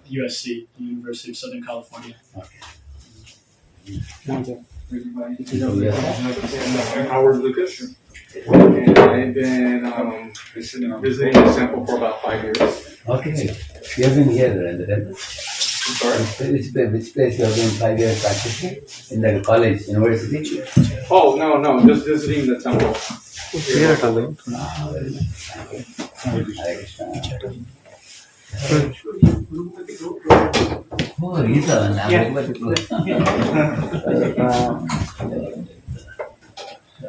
USC, the University of Southern California. Okay. Howard Lucas. And I've been visiting this temple for about 5 years. Okay. You have been here in the temple? Sorry? Which place you have been 5 years practicing? In the college, university? Oh, no, just visiting the temple. Very nice. Hare Krishna. Oh, he's a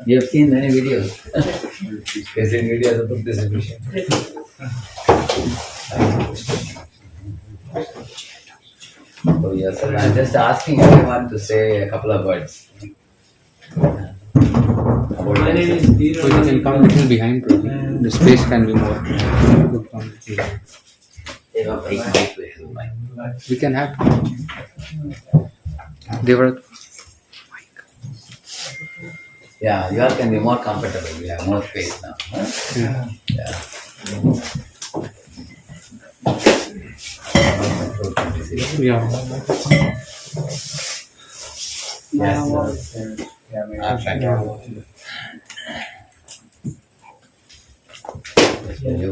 You have seen many videos. You have seen videos of book distribution. So yes, sir, I'm just asking everyone to say a couple of words. My name is Dheeraj. So you can come a little behind, bro. The space can be more. We can have. They were. Yeah, you all can be more comfortable. We have more space now. Huh? Yeah. Yeah. Yeah. Yes.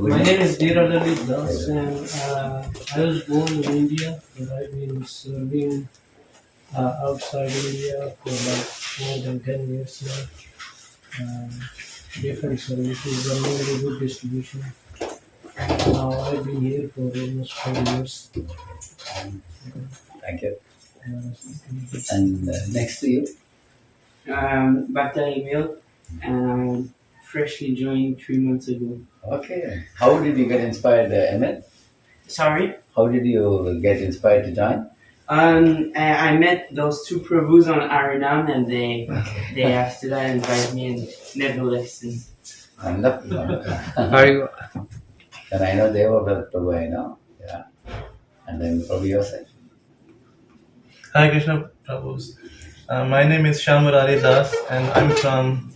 My name is Radheshyamdas, and I was born in India, but I've been serving outside India for like more than 10 years now. Different services, really good distribution. Now I've been here for almost 4 years. Thank you. And next to you? Bhakta email, and freshly joined 3 months ago. Okay. How did you get inspired, Emil? Sorry? How did you get inspired to join? I met those two Prabhus on Aranam, and they after that invited me and never listened. Wonderful. Are you? And I know they were Prabhu, I know. Yeah. And then Prabhu yourself. Hare Krishna Prabhus. My name is Shyamurari Das, and I'm from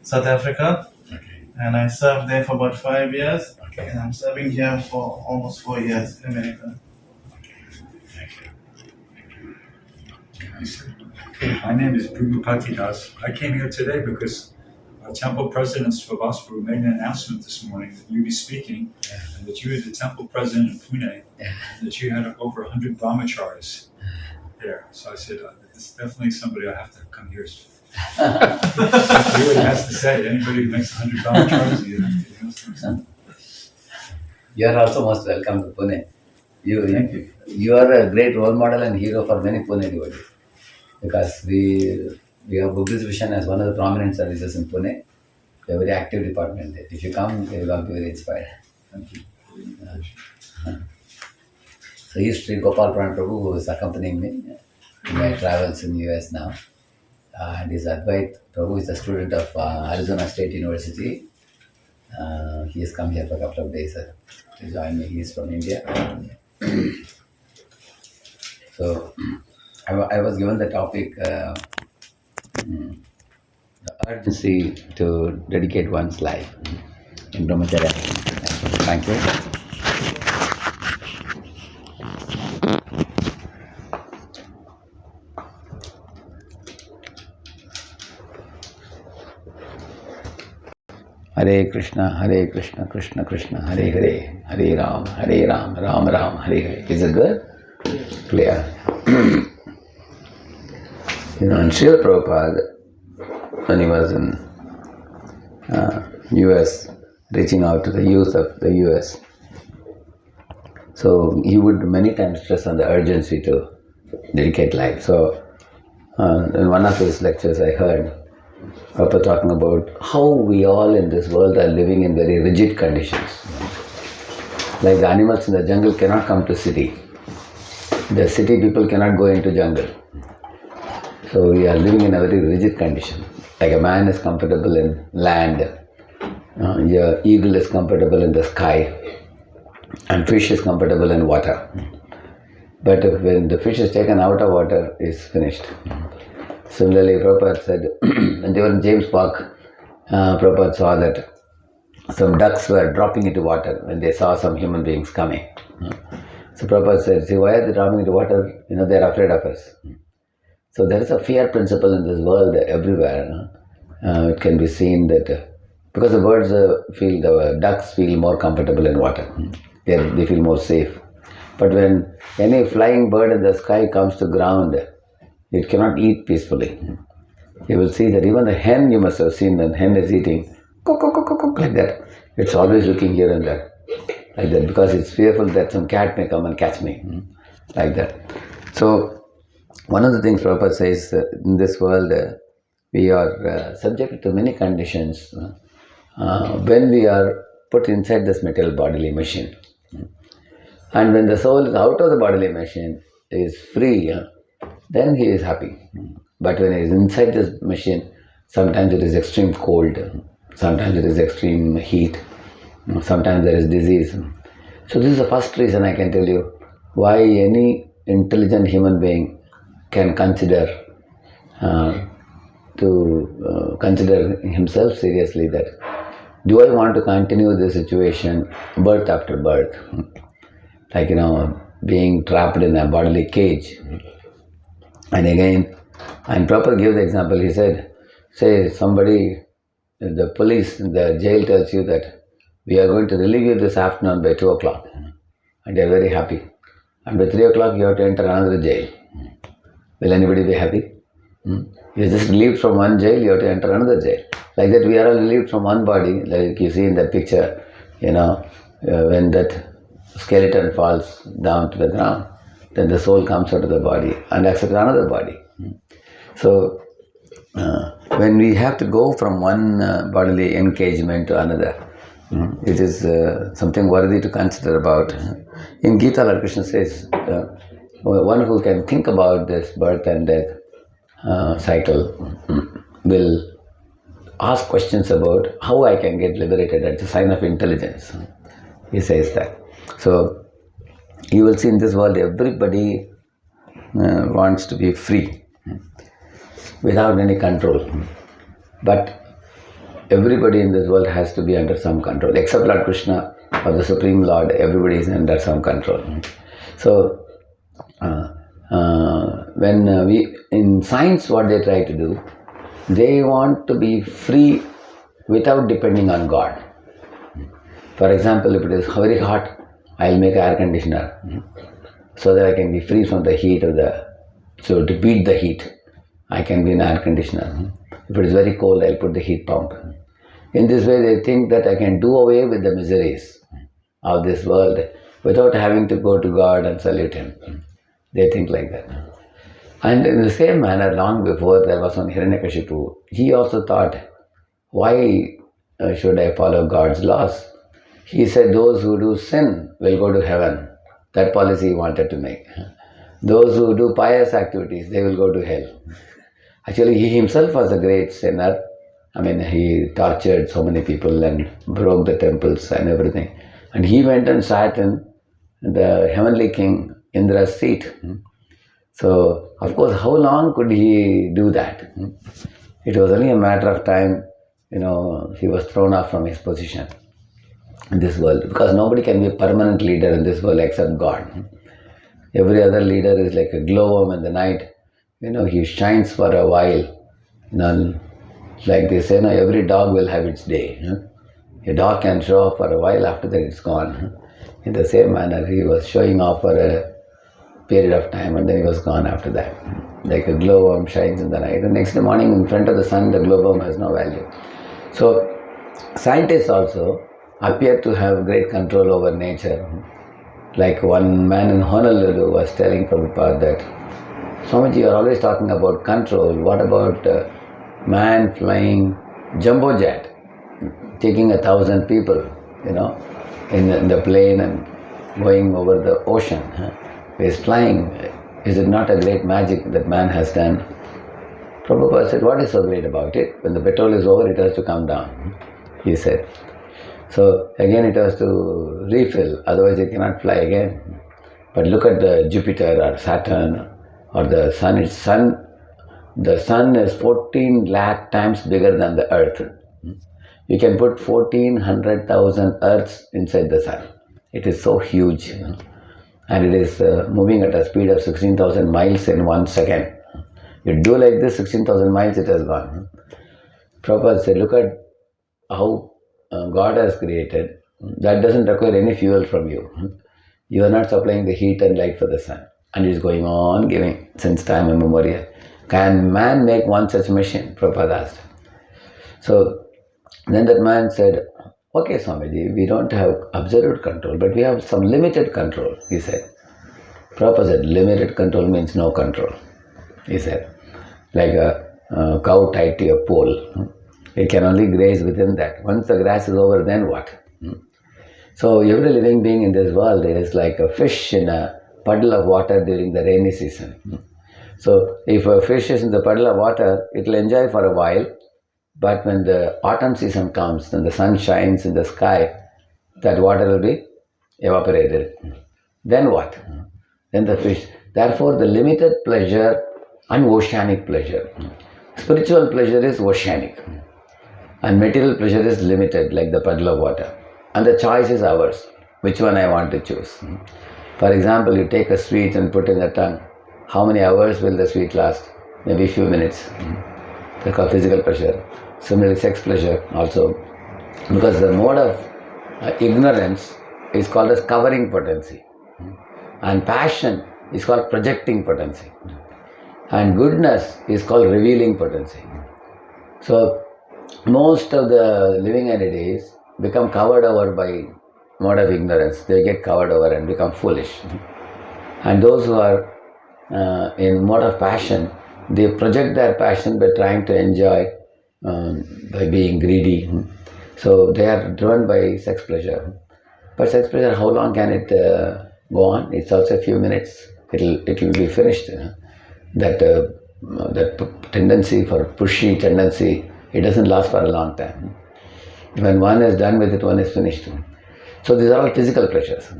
South Africa. Okay. And I served there for about 5 years. Okay. And I'm serving here for almost 4 years in America. My name is Prabhupati Das. I came here today because our temple president Svabhasprabhu made an announcement this morning that you'd be speaking, and that you were the temple president in Pune, and that you had over 100 brahmacharis there. So I said, this is definitely somebody I have to come here. See what he has to say. Anybody who makes 100 brahmacharis, you have to. You are also most welcome to Pune. You are a great role model and hero for many Pune devotees. Because we have book distribution as one of the prominent services in Pune. We have a very active department there. If you come, you will all be very inspired. Thank you. So he is Sri Gopal Pran Prabhu, who is accompanying me in my travels in US now. And his Advait Prabhu is a student of Arizona State University. He has come here for a couple of days to join me. He is from India. So I was given the topic, the urgency to dedicate one's life in Brahmacharya. Thank you. Hare Krishna, Krishna Krishna, Hare Hare, Hare Ram, Ram Ram, Hare Hare. Is it good? Clear. And Srila Prabhupada, when he was in US, reaching out to the youth of the US, so he would many times stress on the urgency to dedicate life. So in one of his lectures I heard Prabhupada talking about how we all in this world are living in very rigid conditions. Like the animals in the jungle cannot come to city. The city people cannot go into jungle. So we are living in a very rigid condition. Like a man is comfortable in land, your eagle is comfortable in the sky, and fish is comfortable in water. But when the fish is taken out of water, it's finished. Similarly, Prabhupada said, when they were in James Park, Prabhupada saw that some ducks were dropping into water when they saw some human beings coming. So Prabhupada said, see, why are they dropping into water? They're afraid of us. So there is a fear principle in this world everywhere. It can be seen that because the birds the ducks feel more comfortable in water. They feel more safe. But when any flying bird in the sky comes to ground, it cannot eat peacefully. You will see that even the hen, you must have seen, the hen is eating like that. It's always looking here and there like that because it's fearful that some cat may come and catch me like that. So one of the things Prabhupada says, in this world we are subject to many conditions when we are put inside this material bodily machine. And when the soul is out of the bodily machine, is free, then he is happy. But when he is inside this machine, sometimes it is extreme cold, sometimes it is extreme heat, sometimes there is disease. So this is the first reason I can tell you why any intelligent human being can consider consider himself seriously that, do I want to continue this situation birth after birth? Like, being trapped in a bodily cage. And again, and Prabhupada gave the example, he said, say somebody, the police, the jail tells you that we are going to relieve you this afternoon by 2 o'clock. And they are very happy. And by 3 o'clock you have to enter another jail. Will anybody be happy? You just relieved from one jail, you have to enter another jail. Like that we are all relieved from one body, like you see in that picture, when that skeleton falls down to the ground, then the soul comes out of the body and accepts another body. So when we have to go from one bodily engagement to another, it is something worthy to consider about. In Gita, Hare Krishna says, one who can think about this birth and death cycle will ask questions about how I can get liberated. That's a sign of intelligence. He says that. So you will see in this world everybody wants to be free without any control. But everybody in this world has to be under some control. Except Lord Krishna or the Supreme Lord, everybody is under some control. So when we, in science, what they try to do, they want to be free without depending on God. For example, if it is very hot, I'll make an air conditioner so that I can be free from the heat so to beat the heat, I can be an air conditioner. If it is very cold, I'll put the heat pump. In this way, they think that I can do away with the miseries of this world without having to go to God and salute Him. They think like that. And in the same manner, long before there was one Hiranyakashipu, he also thought, why should I follow God's laws? He said those who do sin will go to heaven. That policy he wanted to make. Those who do pious activities, they will go to hell. Actually, he himself was a great sinner. I mean, he tortured so many people and broke the temples and everything. And he went and sat in the heavenly king Indra's seat. So, of course, how long could he do that? It was only a matter of time, he was thrown off from his position in this world, because nobody can be a permanent leader in this world except God. Every other leader is like a glowworm in the night. He shines for a while. Like they say, every dog will have its day. A dog can show off for a while, after that it's gone. In the same manner, he was showing off for a period of time and then he was gone after that. Like a glowworm shines in the night. The next morning in front of the sun, the glowworm has no value. So, scientists also appear to have great control over nature. Like one man in Honolulu was telling Prabhupada that, Swamiji, you are always talking about control. What about man flying jumbo jet, taking 1,000 people, in the plane and going over the ocean? He is flying. Is it not a great magic that man has done? Prabhupada said, what is so great about it? When the petrol is over, it has to come down, he said. So again it has to refill, otherwise it cannot fly again. But look at the Jupiter or Saturn or the sun. The sun is 14 lakh times bigger than the earth. You can put 1,400,000 earths inside the sun. It is so huge. and it is moving at a speed of 16,000 miles in 1 second. You do like this, 16,000 miles, it has gone. Prabhupada said, look at how God has created. That doesn't require any fuel from you. You are not supplying the heat and light for the sun. And it is going on giving since time immemorial. Can man make one such machine? Prabhupada asked. So then that man said, okay, Swamiji, we don't have absolute control, but we have some limited control, he said. Prabhupada said, limited control means no control, he said. Like a cow tied to a pole. It can only graze within that. Once the grass is over, then what? So every living being in this world is like a fish in a puddle of water during the rainy season. So if a fish is in the puddle of water, it will enjoy for a while, but when the autumn season comes and the sun shines in the sky, that water will be evaporated. Then what? Then the fish. Therefore, the limited pleasure and oceanic pleasure. Spiritual pleasure is oceanic, and material pleasure is limited, like the puddle of water. And the choice is ours, which one I want to choose. For example, you take a sweet and put in the tongue. How many hours will the sweet last? Maybe a few minutes. That's called physical pleasure. Similarly, sex pleasure also. Because the mode of ignorance is called as covering potency. And passion is called projecting potency. And goodness is called revealing potency. So, most of the living entities become covered over by mode of ignorance. They get covered over and become foolish. And those who are in mode of passion, they project their passion by trying to enjoy, by being greedy. So they are driven by sex pleasure. But sex pleasure, how long can it go on? It's also a few minutes. It will be finished. That tendency for pushy tendency, it doesn't last for a long time. When one is done with it, one is finished. So these are all physical pleasures.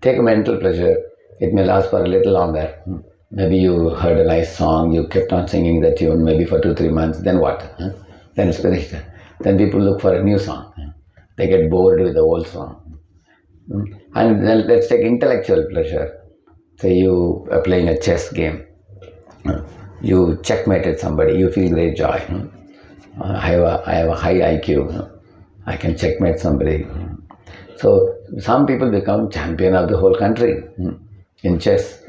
Take a mental pleasure, it may last for a little longer. Maybe you heard a nice song, you kept on singing that tune maybe for 2-3 months, then what? Then it's finished. Then people look for a new song. They get bored with the old song. And then let's take intellectual pleasure. Say you are playing a chess game. You checkmated somebody, you feel great joy. I have a high IQ. I can checkmate somebody. So some people become champion of the whole country in chess.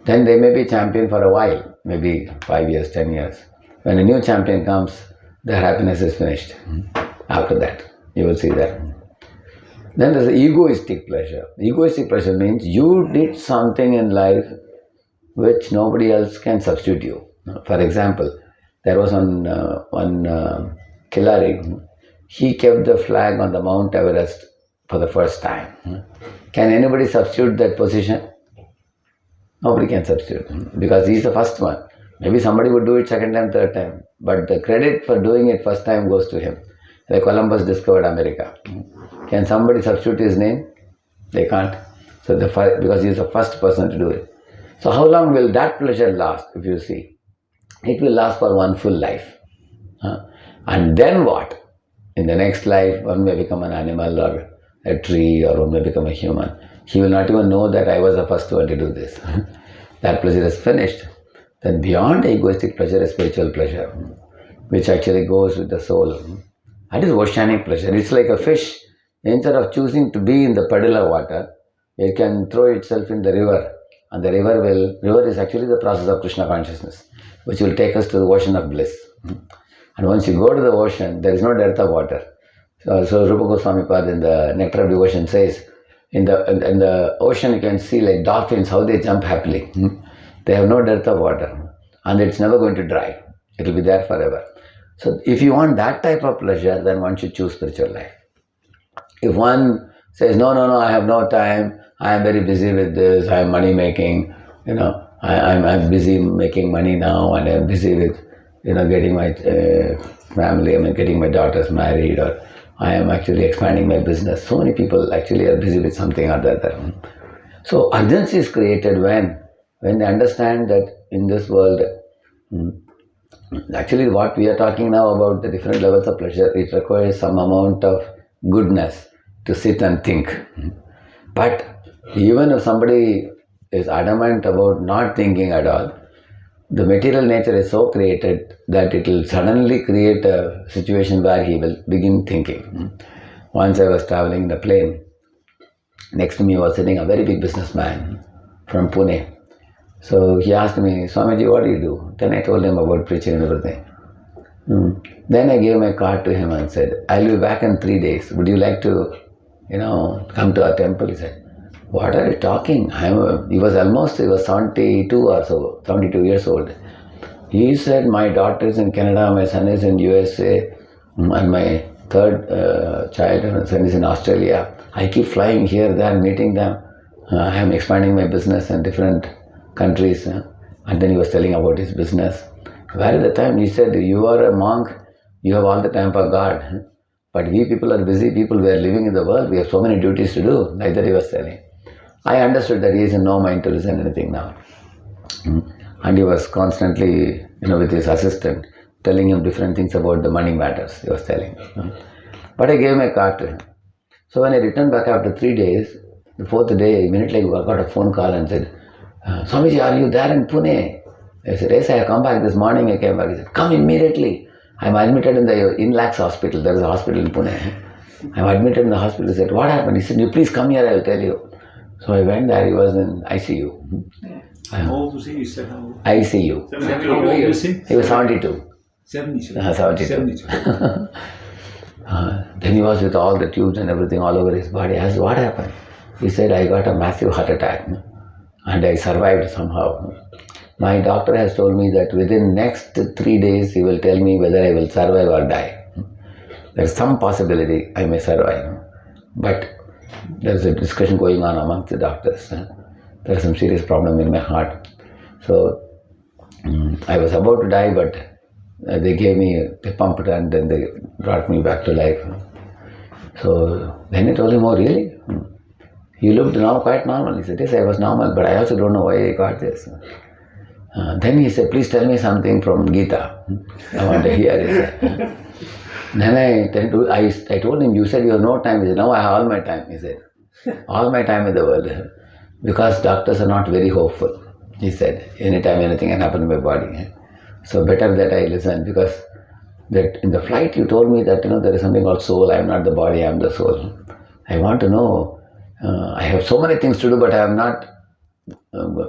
Then they may be champion for a while, maybe 5 years, 10 years. When a new champion comes, their happiness is finished. After that, you will see that. Then there's the egoistic pleasure. Egoistic pleasure means you did something in life which nobody else can substitute you. For example, there was one Killari. He kept the flag on the Mount Everest for the first time. Can anybody substitute that position? Nobody can substitute because he's the first one. Maybe somebody would do it second time, third time, but the credit for doing it first time goes to him. Like Columbus discovered America. Can somebody substitute his name? They can't. So because he's the first person to do it. So how long will that pleasure last, if you see? It will last for one full life. And then what? In the next life, one may become an animal or a tree, or one may become a human. He will not even know that I was the first one to do this. That pleasure is finished. Then beyond egoistic pleasure is spiritual pleasure, which actually goes with the soul. That is oceanic pleasure. It's like a fish. Instead of choosing to be in the puddle of water, it can throw itself in the river. And the river is actually the process of Krishna consciousness, which will take us to the ocean of bliss. And once you go to the ocean, there is no dearth of water. So Rupa Goswami Pad in the Nectar of Devotion says, in the ocean you can see like dolphins, how they jump happily. They have no dearth of water. And it's never going to dry. It will be there forever. So if you want that type of pleasure, then one should choose spiritual life. If one says, no, I have no time, I am very busy with this, I am money making, I'm busy making money now, and I'm busy with, getting my family, getting my daughters married, or I am actually expanding my business. So many people actually are busy with something or the other. So urgency is created when they understand that in this world, actually what we are talking now about the different levels of pleasure, it requires some amount of goodness to sit and think. But Even if somebody is adamant about not thinking at all, the material nature is so created that it will suddenly create a situation where he will begin thinking. Once I was traveling in a plane, next to me was sitting a very big businessman from Pune. So he asked me, Swamiji, what do you do? Then I told him about preaching and everything. Then I gave my card to him and said, I'll be back in 3 days. Would you like to, come to our temple? He said, what are you talking? He was 72 or so, 72 years old. He said, my daughter is in Canada, my son is in USA, and my third child and son is in Australia. I keep flying here, there, meeting them. I am expanding my business in different countries. And then he was telling about his business. Where is the time? He said, you are a monk, you have all the time for God. But we people are busy people, we are living in the world, we have so many duties to do, like that he was telling. I understood that he is in no mind to listen anything now. And he was constantly, with his assistant, telling him different things about the money matters, he was telling. But I gave my card to him. So when I returned back after 3 days, the fourth day, immediately I got a phone call and said, Swamiji, are you there in Pune? I said, yes, I have come back this morning. I came back. He said, come immediately. I'm admitted in the Inlax hospital. There is a hospital in Pune. I'm admitted in the hospital. He said, what happened? He said, you please come here, I will tell you. So I went there. He was in ICU. How old was he? You said how old? ICU. How old was he? He was 72. 72. 72. Then he was with all the tubes and everything all over his body. I asked, what happened? He said, I got a massive heart attack and I survived somehow. My doctor has told me that within next 3 days he will tell me whether I will survive or die. There is some possibility I may survive. But there is a discussion going on amongst the doctors. There is some serious problem in my heart. So I was about to die, but they gave me, they pumped and then they brought me back to life. So then I told him, oh really? You looked now quite normal. He said, yes, I was normal, but I also don't know why I got this. Then he said, please tell me something from Gita. I want to hear it. Then I told him, you said you have no time. He said, no, I have all my time. He said, all my time in the world. Because doctors are not very hopeful. He said, anytime anything can happen to my body. So better that I listen, because that in the flight you told me that there is something called soul. I am not the body, I am the soul. I want to know. I have so many things to do, but I am not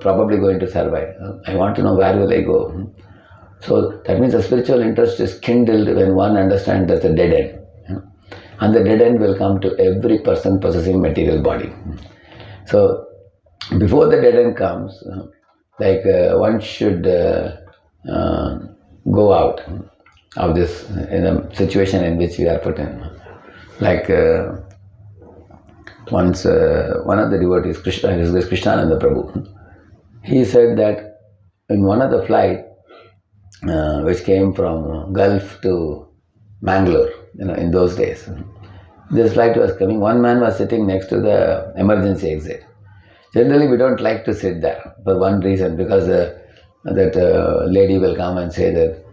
probably going to survive. I want to know where will I go. So that means the spiritual interest is kindled when one understands there's a dead end. And the dead end will come to every person possessing material body. So before the dead end comes, one should go out of this in a situation in which we are put in. Once one of the devotees, Krishnananda Prabhu, he said that in one of the flight which came from Gulf to Mangalore, in those days, this flight was coming. One man was sitting next to the emergency exit. Generally, we don't like to sit there for one reason, because that lady will come and say that,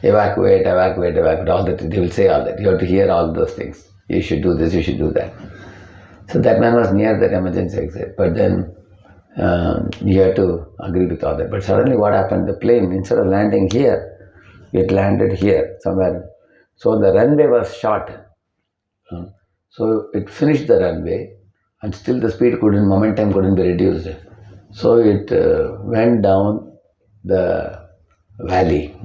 evacuate, all that. They will say all that. You have to hear all those things. You should do this, you should do that. So that man was near that emergency exit, but then he had to agree with all that. But suddenly what happened? The plane, instead of landing here, it landed here, somewhere. So the runway was short. So it finished the runway, and still the momentum couldn't be reduced. So it went down the valley.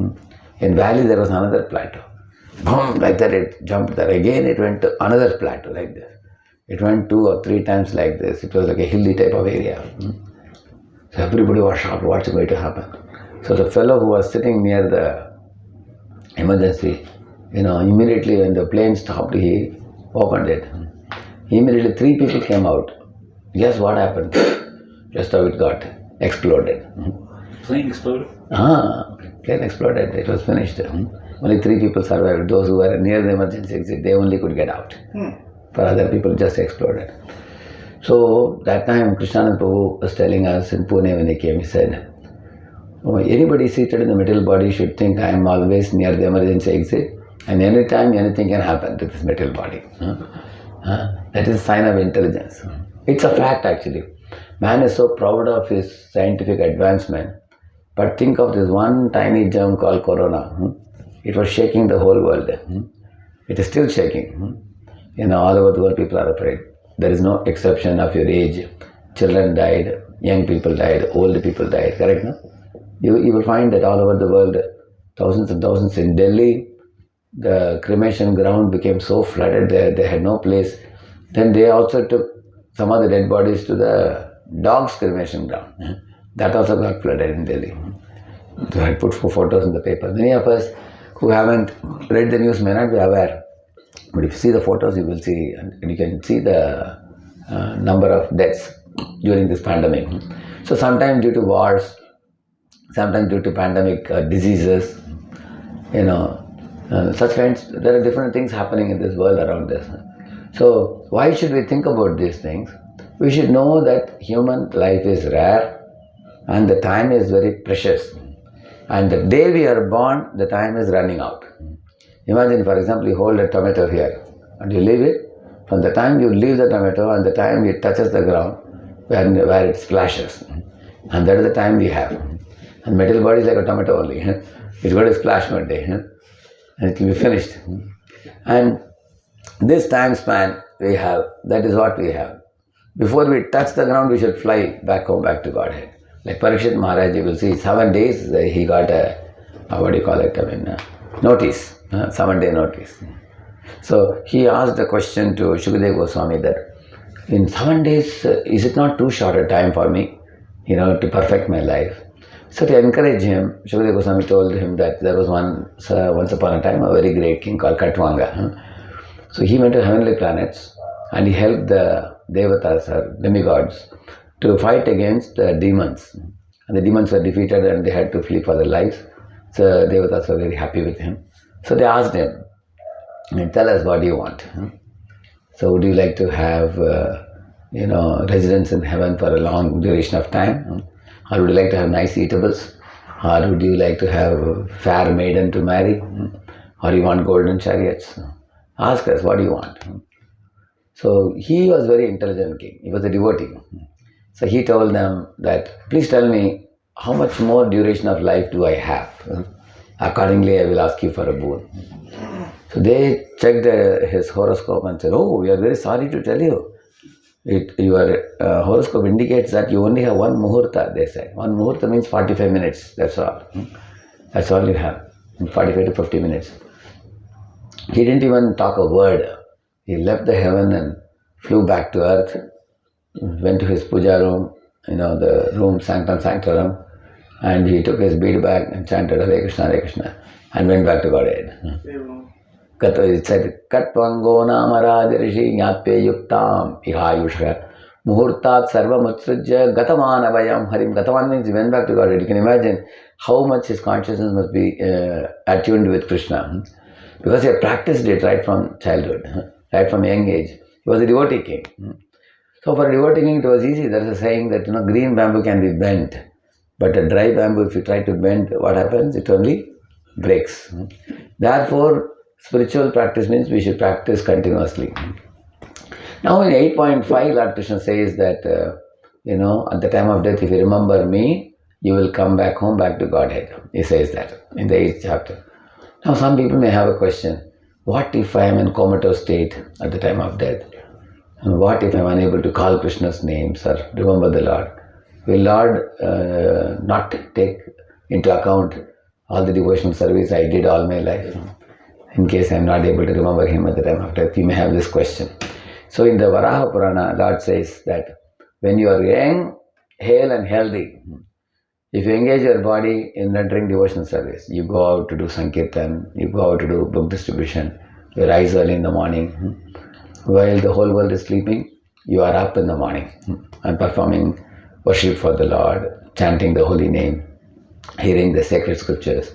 In valley there was another plateau. Boom, like that it jumped there. Again it went to another plateau like this. It went 2 or 3 times like this. It was like a hilly type of area. So everybody was shocked, what's going to happen? So the fellow who was sitting near the emergency, immediately when the plane stopped, he opened it. Immediately 3 people came out. Guess what happened? Just how it got exploded. Plane exploded? Plane exploded. It was finished. Only 3 people survived. Those who were near the emergency exit, they only could get out. For other people, just exploded. So that time, Krishnananda Prabhu was telling us in Pune when he came, he said, anybody seated in the material body should think I am always near the emergency exit, and anytime anything can happen to this material body. That is a sign of intelligence. It's a fact actually. Man is so proud of his scientific advancement. But think of this one tiny germ called corona. It was shaking the whole world. It is still shaking. All over the world people are afraid. There is no exception of your age. Children died, young people died, old people died, correct? No? You will find that all over the world, thousands and thousands. In Delhi, the cremation ground became so flooded there, they had no place. Then they also took some of the dead bodies to the dogs' cremation ground. That also got flooded in Delhi. They had put photos in the paper. Many of us who haven't read the news may not be aware. But if you see the photos, you will see, and you can see the number of deaths during this pandemic. So sometimes due to wars, sometimes due to pandemic diseases, such kinds, there are different things happening in this world around us. So why should we think about these things? We should know that human life is rare and the time is very precious. And the day we are born, the time is running out. Imagine, for example, you hold a tomato here and you leave it. From the time you leave the tomato and the time it touches the ground, where it splashes. And that is the time we have. And metal body is like a tomato only. It's going to splash one day. And it will be finished. And this time span we have, that is what we have. Before we touch the ground, we should fly back home, back to Godhead. Like Parikshit Maharaj, you will see 7 days he got a, notice, 7-day notice. So he asked the question to Shukadeva Goswami that in 7 days, is it not too short a time for me, to perfect my life? So to encourage him, Shukadeva Goswami told him that there was once upon a time a very great king called Katvanga. So he went to heavenly planets and he helped the devatas or demigods to fight against the demons. And the demons were defeated and they had to flee for their lives. So devatas were very happy with him. So they asked him, tell us what do you want? So would you like to have, residence in heaven for a long duration of time? Or would you like to have nice eatables? Or would you like to have a fair maiden to marry? Or you want golden chariots? Ask us, what do you want? So he was very intelligent king. He was a devotee. So he told them that, please tell me, how much more duration of life do I have? Accordingly, I will ask you for a boon. So they checked his horoscope and said, oh, we are very sorry to tell you. Your horoscope indicates that you only have one muhurta, they said. One muhurta means 45 minutes, that's all. That's all you have, 45 to 50 minutes. He didn't even talk a word. He left the heaven and flew back to earth, went to his puja room, the room, sanctum sanctorum, and he took his bead bag and chanted Hare Krishna, and went back to Godhead. It said, Katvango nama Radheshyam nyatpe yuktam ihayushya muhurtat sarvamutsrujya gatamanavayam harim. Gataman means he went back to Godhead. You can imagine how much his consciousness must be attuned with Krishna. Because he had practiced it right from childhood, right from young age. He was a devotee king. So for a devotee king it was easy. There is a saying that green bamboo can be bent, but a dry bamboo, if you try to bend, what happens? It only breaks. Therefore, spiritual practice means we should practice continuously. Now in 8.5, Lord Krishna says that, at the time of death, if you remember me, you will come back home, back to Godhead. He says that in the 8th chapter. Now some people may have a question, what if I am in comatose state at the time of death? And what if I am unable to call Krishna's names or remember the Lord? Will Lord not take into account all the devotional service I did all my life? In case I am not able to remember him at the time of death, you may have this question. So in the Varaha Purana, Lord says that when you are young, hale and healthy, if you engage your body in rendering devotional service, you go out to do Sankirtan, you go out to do book distribution, you rise early in the morning. While the whole world is sleeping, you are up in the morning and performing worship for the Lord, chanting the holy name, hearing the sacred scriptures.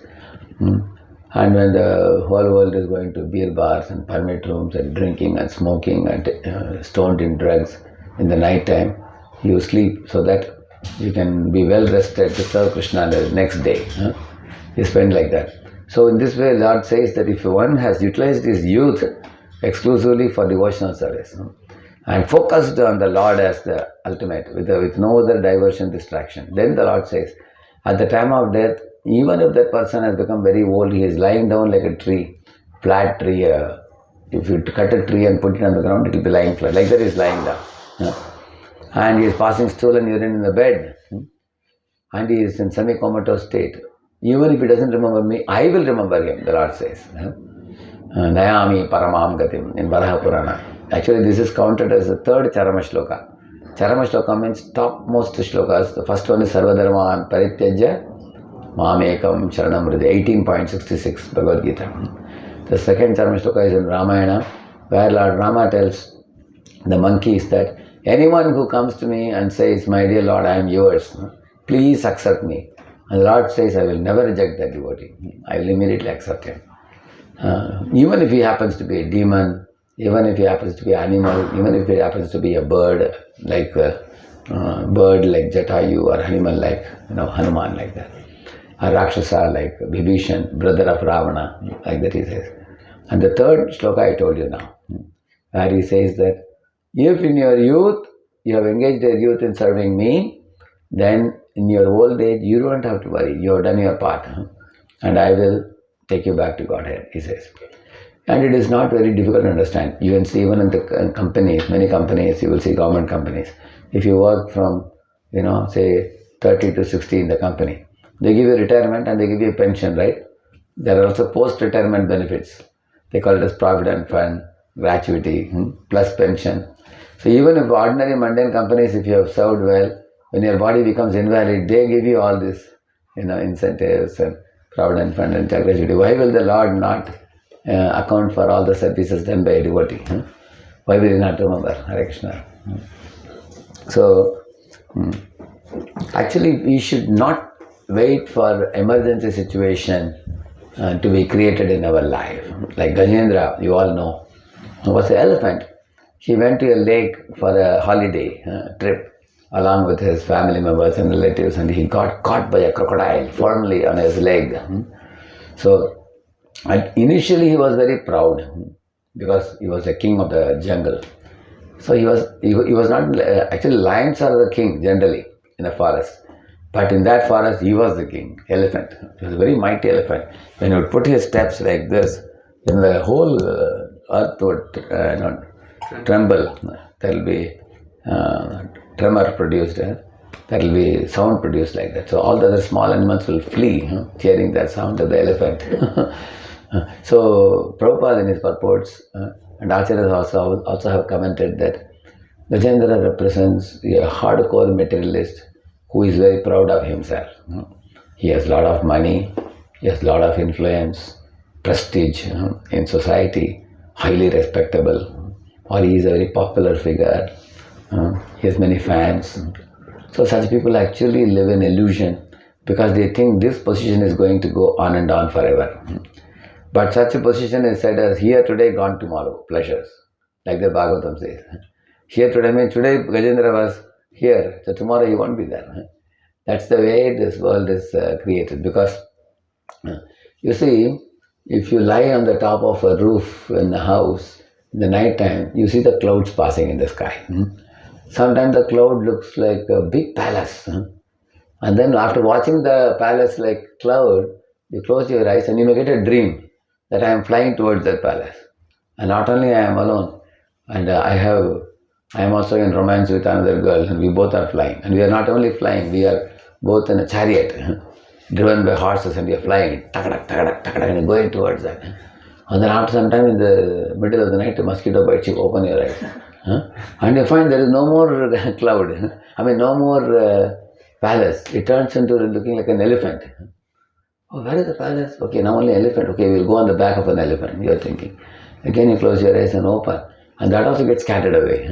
And when the whole world is going to beer bars and permit rooms and drinking and smoking and stoned in drugs, in the night time, you sleep so that you can be well rested to serve Krishna the next day. You spend like that. So in this way, Lord says that if one has utilized his youth exclusively for devotional service, and focused on the Lord as the ultimate, with no other diversion, distraction. Then the Lord says, at the time of death, even if that person has become very old, he is lying down like a tree, flat tree. If you cut a tree and put it on the ground, it will be lying flat. Like that he is lying down. And he is passing stool and urine in the bed. And he is in semi-comatose state. Even if he doesn't remember me, I will remember him, the Lord says. Nayami Paramam Gatim in Varaha Purana. Actually, this is counted as the third Charama Shloka. Charama Shloka means topmost shlokas. The first one is Sarvadharman Parityajya Mamekam Sharanam Hridaya, 18.66 Bhagavad Gita. The second Charama Shloka is in Ramayana, where Lord Rama tells the monkeys that anyone who comes to me and says, my dear Lord, I am yours, please accept me. And the Lord says, I will never reject that devotee. I will immediately accept him. Even if he happens to be a demon, even if he happens to be an animal, even if he happens to be a bird like Jatayu, or animal like Hanuman, like that, a Rakshasa like Vibhishan, brother of Ravana, like that he says. And the third shloka I told you now, where he says that if in your youth you have engaged your youth in serving me, then in your old age you don't have to worry, you have done your part, and I will take you back to Godhead, he says. And it is not very difficult to understand. You can see even in the companies, many companies, you will see government companies. If you work from, say 30 to 60 in the company, they give you retirement and they give you a pension, right? There are also post-retirement benefits. They call it as provident fund, gratuity, plus pension. So even if ordinary mundane companies, if you have served well, when your body becomes invalid, they give you all this, incentives and provident fund and gratuity. Why will the Lord not account for all the services done by a devotee? Why will he not remember? Hare Krishna. So, actually we should not wait for emergency situation to be created in our life. Like Gajendra, you all know, was an elephant. He went to a lake for a holiday trip along with his family members and relatives, and he got caught by a crocodile firmly on his leg. So, and initially he was very proud because he was the king of the jungle. So he was not, actually lions are the king generally in a forest. But in that forest, he was the king, elephant. He was a very mighty elephant. When he would put his steps like this, then the whole earth would tremble. There will be tremor produced. There will be sound produced like that. So all the other small animals will flee, hearing that sound of the elephant. So Prabhupada in his purports, and Acharyas also have commented that Gajendra represents a hardcore materialist who is very proud of himself. He has a lot of money, he has a lot of influence, prestige in society, highly respectable, or he is a very popular figure, he has many fans. So such people actually live in illusion because they think this position is going to go on and on forever. But such a position is said as here today, gone tomorrow, pleasures, like the Bhagavatam says. Here today means today Gajendra was here, so tomorrow he won't be there. That's the way this world is created. Because you see, if you lie on the top of a roof in the house in the night time, you see the clouds passing in the sky. Sometimes the cloud looks like a big palace. And then after watching the palace like cloud, you close your eyes and you may get a dream that I am flying towards that palace. And not only I am alone, and I am also in romance with another girl, and we both are flying. And we are not only flying, we are both in a chariot, driven by horses, and we are flying, tak-tak, tak-tak, tak-tak, and going towards that. And then after some time in the middle of the night, a mosquito bites you, open your eyes. And you find there is no more cloud, no more palace. It turns into looking like an elephant. Oh, where is the palace? Okay, now only elephant. Okay, we'll go on the back of an elephant, you are thinking. Again you close your eyes and open. And that also gets scattered away.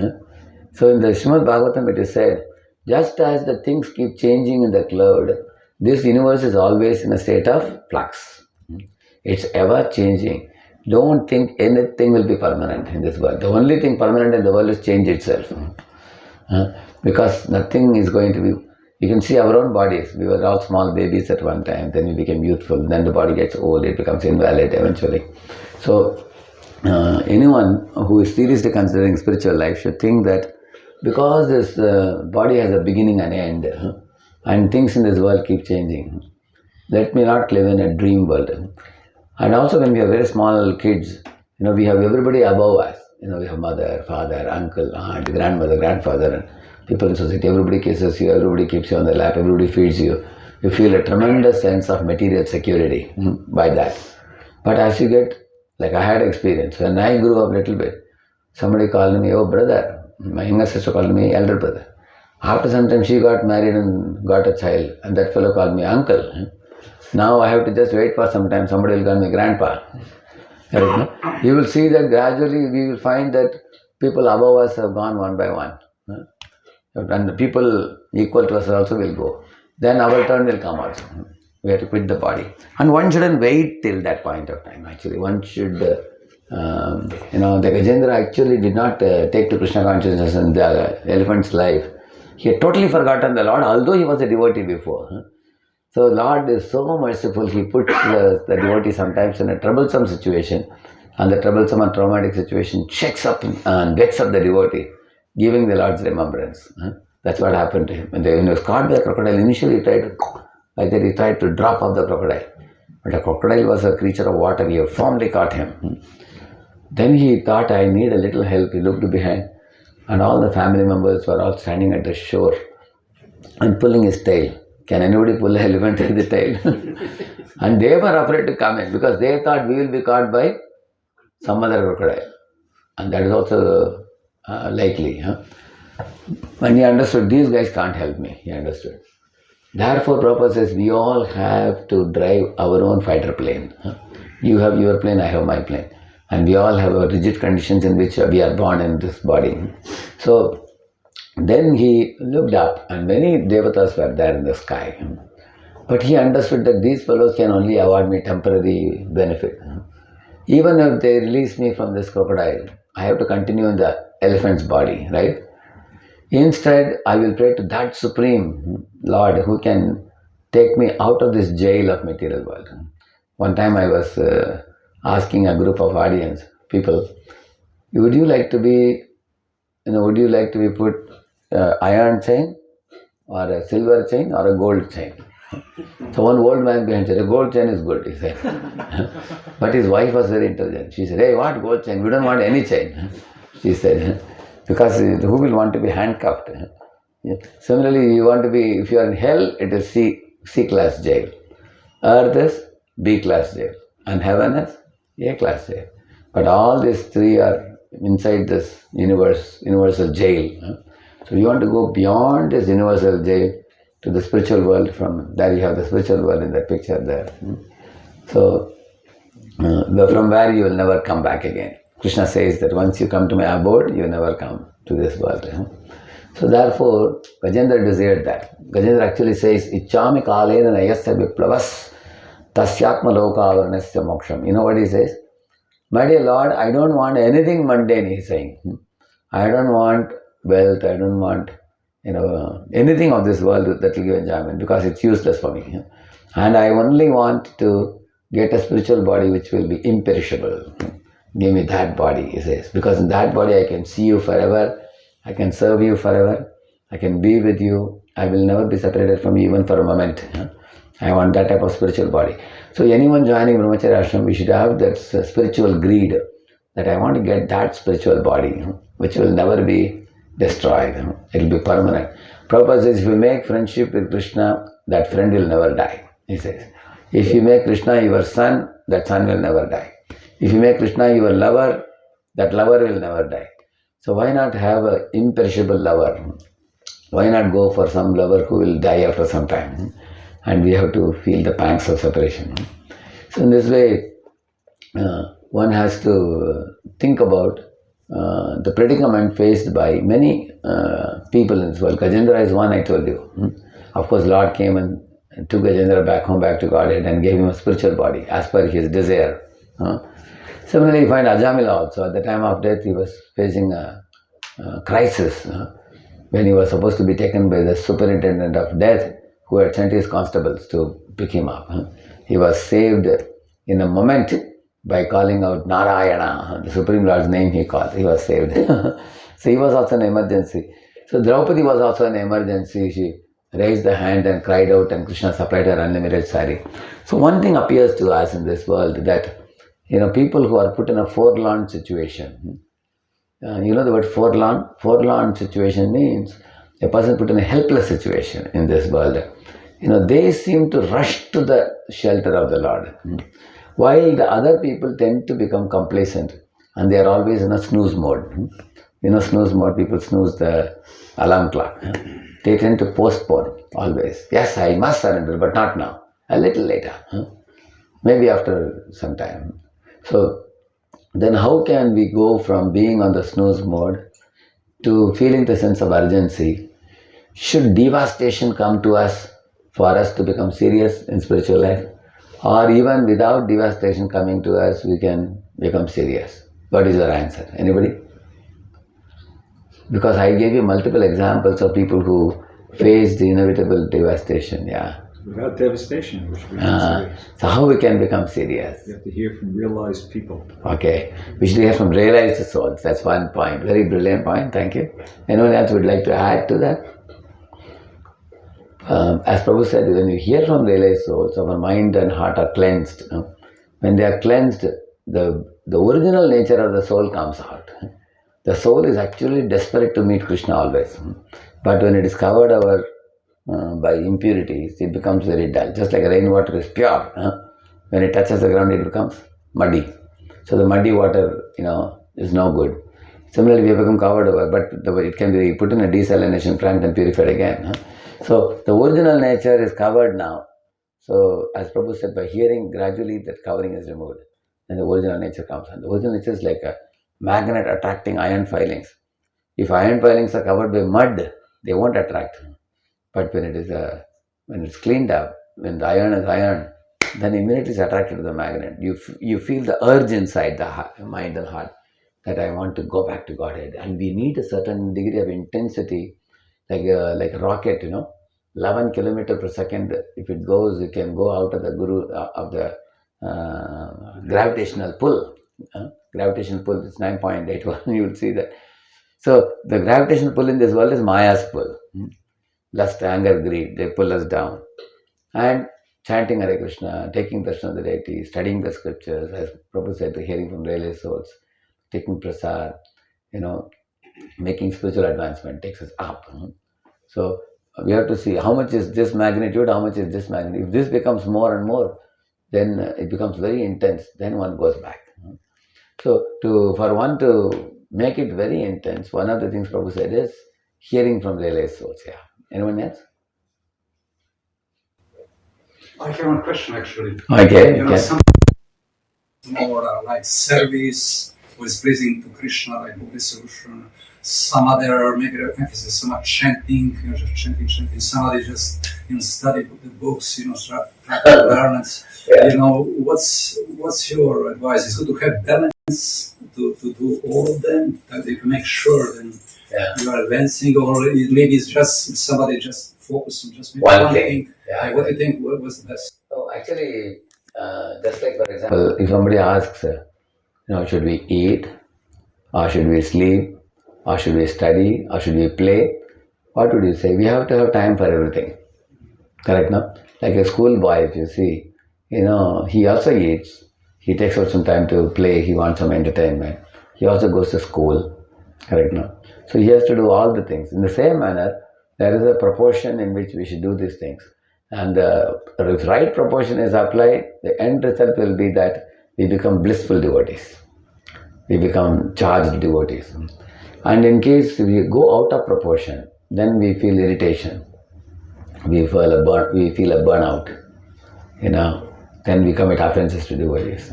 So in the Srimad Bhagavatam it is said, just as the things keep changing in the cloud, this universe is always in a state of flux. It's ever changing. Don't think anything will be permanent in this world. The only thing permanent in the world is change itself. Because nothing is going to be. You can see our own bodies. We were all small babies at one time, then we became youthful, then the body gets old, it becomes invalid eventually. So anyone who is seriously considering spiritual life should think that because this body has a beginning and end, and things in this world keep changing, let me not live in a dream world. And also when we are very small kids, we have everybody above us. We have mother, father, uncle, aunt, grandmother, grandfather, and people in society. Everybody kisses you, everybody keeps you on their lap, everybody feeds you. You feel a tremendous sense of material security by that. But as you get, like I had experience, when I grew up a little bit, somebody called me, oh brother. My younger sister called me elder brother. After some time she got married and got a child, and that fellow called me uncle. Now I have to just wait for some time, somebody will call me grandpa. Right? You will see that gradually we will find that people above us have gone one by one. And the people equal to us also will go. Then our turn will come also. We have to quit the body. And one shouldn't wait till that point of time. Actually, one should, the Gajendra actually did not take to Krishna consciousness in the elephant's life. He had totally forgotten the Lord, although he was a devotee before. So Lord is so merciful, he puts the devotee sometimes in a troublesome situation, and the troublesome and traumatic situation shakes up and wakes up the devotee, giving the Lord's remembrance. That's what happened to him. When he was caught by the crocodile, initially he tried to drop off the crocodile. But the crocodile was a creature of water, he firmly caught him. Then he thought, I need a little help. He looked behind, and all the family members were all standing at the shore and pulling his tail. Can anybody pull an elephant with the tail? And they were afraid to come in because they thought we will be caught by some other crocodile. And that is also likely. When he understood, these guys can't help me, he understood. Therefore, Prabhupada says, we all have to drive our own fighter plane. You have your plane, I have my plane. And we all have rigid conditions in which we are born in this body. So, then he looked up and many devatas were there in the sky. But he understood that these fellows can only award me temporary benefit. Even if they release me from this crocodile, I have to continue in the elephant's body, right? Instead, I will pray to that Supreme Lord who can take me out of this jail of material world. One time I was asking a group of audience, people, would you like to be put iron chain or a silver chain or a gold chain? So one old man behind said, a gold chain is good, he said. But his wife was very intelligent. She said, hey, what gold chain? We don't want any chain. She said, because who will want to be handcuffed? Similarly, you want to be, if you are in hell, it is C class jail. Earth is B class jail. And heaven is A class jail. But all these three are inside this universal jail. So you want to go beyond this universal jail to the spiritual world. From there you have the spiritual world in that picture there. So from where you will never come back again. Krishna says that once you come to my abode, you never come to this world. So therefore, Gajendra desired that. Gajendra actually says, Ichchami kalena nayasya viplavas tasyatma loka avarnasya moksham. You know what he says? My dear Lord, I don't want anything mundane, he is saying. I don't want wealth, I don't want anything of this world that will give enjoyment because it's useless for me. And I only want to get a spiritual body which will be imperishable. Give me that body, he says, because in that body I can see you forever, I can serve you forever, I can be with you, I will never be separated from you even for a moment. I want that type of spiritual body. So anyone joining Brahmacharya Ashram, we should have that spiritual greed, that I want to get that spiritual body, which will never be destroyed, it will be permanent. Prabhupada says, if you make friendship with Krishna, that friend will never die, he says. If you make Krishna your son, that son will never die. If you make Krishna your lover, that lover will never die. So why not have an imperishable lover? Why not go for some lover who will die after some time? And we have to feel the pangs of separation. So in this way, one has to think about the predicament faced by many people in this world. Gajendra is one, I told you. Of course, Lord came and took Gajendra back home, back to Godhead, and gave him a spiritual body as per his desire. Similarly, you find Ajamila also. At the time of death, he was facing a crisis when he was supposed to be taken by the superintendent of death, who had sent his constables to pick him up. He was saved in a moment by calling out Narayana, the Supreme Lord's name he called. He was saved. So he was also an emergency. So Draupadi was also an emergency. She raised the hand and cried out, and Krishna supplied her unlimited sari. So one thing appears to us in this world that, people who are put in a forlorn situation. You know the word forlorn? Forlorn situation means a person put in a helpless situation in this world. They seem to rush to the shelter of the Lord. While the other people tend to become complacent and they are always in a snooze mode. Snooze mode, people snooze the alarm clock. They tend to postpone always. Yes, I must surrender, but not now. A little later. Maybe after some time. So, then how can we go from being on the snooze mode to feeling the sense of urgency? Should devastation come to us for us to become serious in spiritual life? Or even without devastation coming to us, we can become serious? What is your answer? Anybody? Because I gave you multiple examples of people who faced the inevitable devastation. Yeah. Without devastation, we should become serious. So how we can become serious? You have to hear from realized people. Okay. We should hear from realized souls. That's one point. Very brilliant point. Thank you. Anyone else would like to add to that? As Prabhu said, when we hear from realized souls, our mind and heart are cleansed. When they are cleansed, the original nature of the soul comes out. The soul is actually desperate to meet Krishna always. But when it is covered over by impurities, it becomes very dull. Just like rainwater is pure. When it touches the ground, it becomes muddy. So the muddy water, is no good. Similarly, we have become covered over, but it can be put in a desalination plant and purified again. So the original nature is covered now. So as Prabhu said, by hearing, gradually that covering is removed. And the original nature comes. And the original nature is like a magnet attracting iron filings. If iron filings are covered by mud, they won't attract. But when it's cleaned up, when the iron is iron, then immediately it's attracted to the magnet. You feel the urge inside the heart, mind and heart that I want to go back to Godhead. And we need a certain degree of intensity, like a rocket, 11 kilometer per second. If it goes, it can go out of the gravitational pull. Gravitational pull is 9.81. You will see that. So the gravitational pull in this world is Maya's pull. Lust, anger, greed, they pull us down. And chanting Hare Krishna, taking darshan of the deity, studying the scriptures, as Prabhu said, hearing from realized souls, taking prasad, making spiritual advancement takes us up. So we have to see how much is this magnitude, how much is this magnitude. If this becomes more and more, then it becomes very intense. Then one goes back. So for one to make it very intense, one of the things Prabhu said is hearing from realized souls. Yeah. Anyone else? I have one question actually. Okay. Some more like service with pleasing to Krishna, like resolution. Some other maybe emphasis on chanting, just chanting. Somebody just study the books, try to learn it. What's your advice? Is it to have balance to do all of them, that you can make sure then you are advancing, or maybe it's just somebody just focus on just maybe one thing. Yeah. What do you think? What was the best? So actually, just like for example, if somebody asks, should we eat, or should we sleep, or should we study, or should we play? What would you say? We have to have time for everything. Correct, no? Like a schoolboy, if you see, he also eats. He takes out some time to play. He wants some entertainment. He also goes to school. Correct, no? So he has to do all the things. In the same manner, there is a proportion in which we should do these things. And if right proportion is applied, the end result will be that we become blissful devotees. We become charged devotees. And in case we go out of proportion, then we feel irritation. We feel a burnout. Then we commit offenses to devotees.